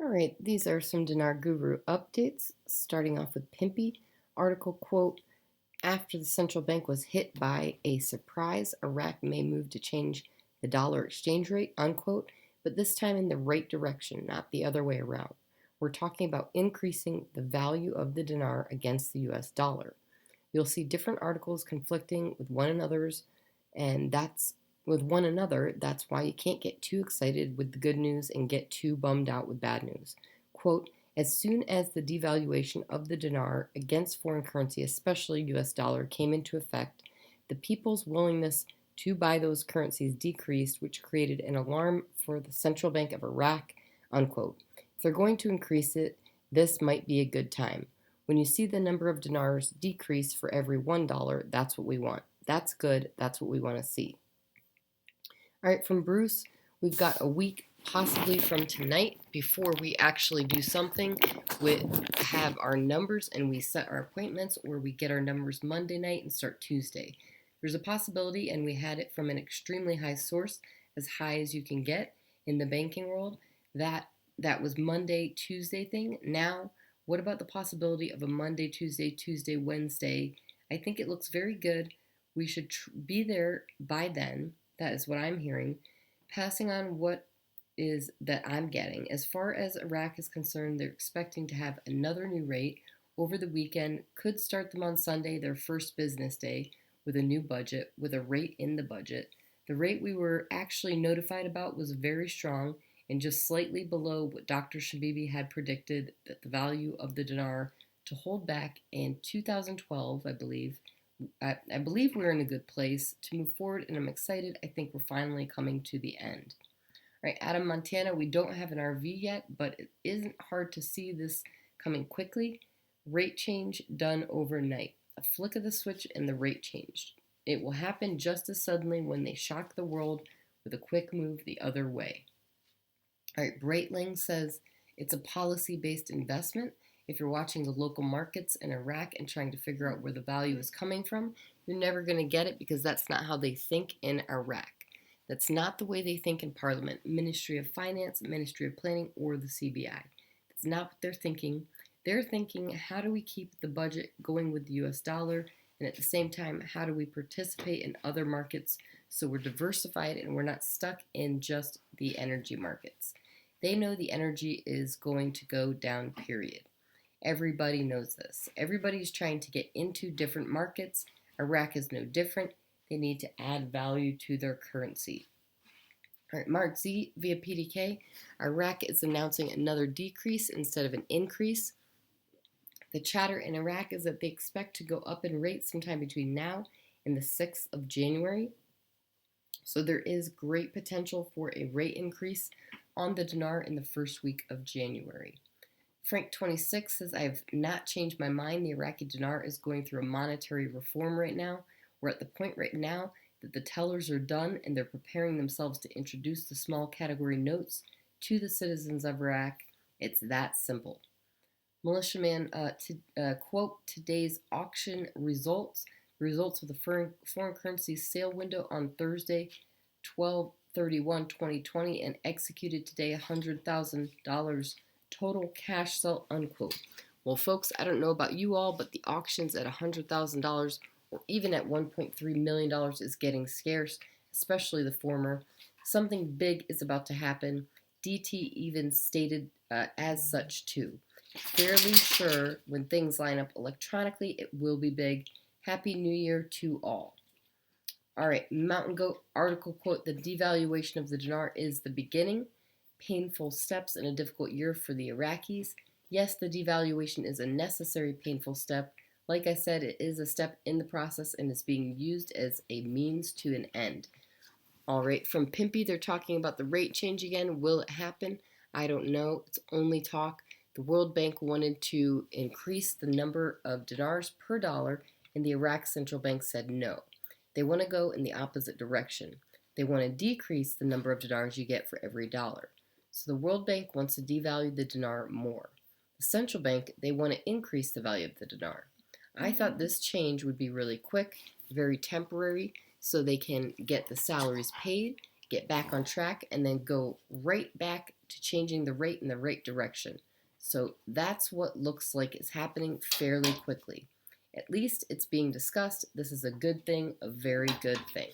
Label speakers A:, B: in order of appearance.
A: All right, these are some Dinar Guru updates, starting off with Pimpy. Article quote, after the central bank was hit by a surprise, Iraq may move to change the dollar exchange rate, unquote, but this time in the right direction, not the other way around. We're talking about increasing the value of the dinar against the US dollar. You'll see different articles conflicting with one another's, and that's why you can't get too excited with the good news and get too bummed out with bad news. Quote, as soon as the devaluation of the dinar against foreign currency, especially US dollar, came into effect, the people's willingness to buy those currencies decreased, which created an alarm for the Central Bank of Iraq, unquote. If they're going to increase it, this might be a good time. When you see the number of dinars decrease for every $1, that's what we want. That's good. That's what we want to see. All right, from Bruce, we've got a week possibly from tonight before we actually do something. We have our numbers and we set our appointments, or we get our numbers Monday night and start Tuesday. There's a possibility, and we had it from an extremely high source, as high as you can get in the banking world, that was Monday, Tuesday thing. Now, what about the possibility of a Monday, Tuesday, Wednesday? I think it looks very good. We should be there by then. That is what I'm hearing. Passing on what is that I'm getting. As far as Iraq is concerned, they're expecting to have another new rate over the weekend. Could start them on Sunday, their first business day, with a new budget, with a rate in the budget. The rate we were actually notified about was very strong and just slightly below what Dr. Shabibi had predicted, that the value of the dinar to hold back in 2012, I believe. I believe we're in a good place to move forward, and I'm excited. I think we're finally coming to the end. All right, Adam, Montana, we don't have an RV yet, but it isn't hard to see this coming quickly. Rate change done overnight. A flick of the switch and the rate changed. It will happen just as suddenly when they shock the world with a quick move the other way. All right, Breitling says it's a policy-based investment. If you're watching the local markets in Iraq and trying to figure out where the value is coming from, you're never going to get it, because that's not how they think in Iraq. That's not the way they think in Parliament, Ministry of Finance, Ministry of Planning, or the CBI. That's not what they're thinking. They're thinking, how do we keep the budget going with the US dollar, and at the same time, how do we participate in other markets so we're diversified and we're not stuck in just the energy markets. They know the energy is going to go down, period. Everybody knows this. Everybody's trying to get into different markets. Iraq is no different. They need to add value to their currency. All right, MarkZ via PDK. Iraq is announcing another decrease instead of an increase. The chatter in Iraq is that they expect to go up in rates sometime between now and the 6th of January. So there is great potential for a rate increase on the dinar in the first week of January. Frank26 says, I have not changed my mind. The Iraqi dinar is going through a monetary reform right now. We're at the point right now that the tellers are done and they're preparing themselves to introduce the small category notes to the citizens of Iraq. It's that simple. Militiaman, quote, today's auction results with the foreign currency sale window on Thursday, 12/31/2020, and executed today $100,000 total cash sell, unquote. Well, folks, I don't know about you all, but the auctions at $100,000 or even at $1.3 million is getting scarce, especially the former. Something big is about to happen. DT even stated as such too. Fairly sure when things line up electronically, it will be big. Happy New Year to all. All right, Mountain Goat article quote, the devaluation of the dinar is the beginning. Painful steps in a difficult year for the Iraqis. Yes, the devaluation is a necessary painful step. Like I said, it is a step in the process and is being used as a means to an end. All right, from Pimpy, they're talking about the rate change again. Will it happen? I don't know. It's only talk. The World Bank wanted to increase the number of dinars per dollar, and the Iraq Central Bank said no. They want to go in the opposite direction. They want to decrease the number of dinars you get for every dollar. So the World Bank wants to devalue the dinar more. The central bank, they want to increase the value of the dinar. I thought this change would be really quick, very temporary, so they can get the salaries paid, get back on track, and then go right back to changing the rate in the right direction. So that's what looks like is happening fairly quickly. At least it's being discussed. This is a good thing, a very good thing.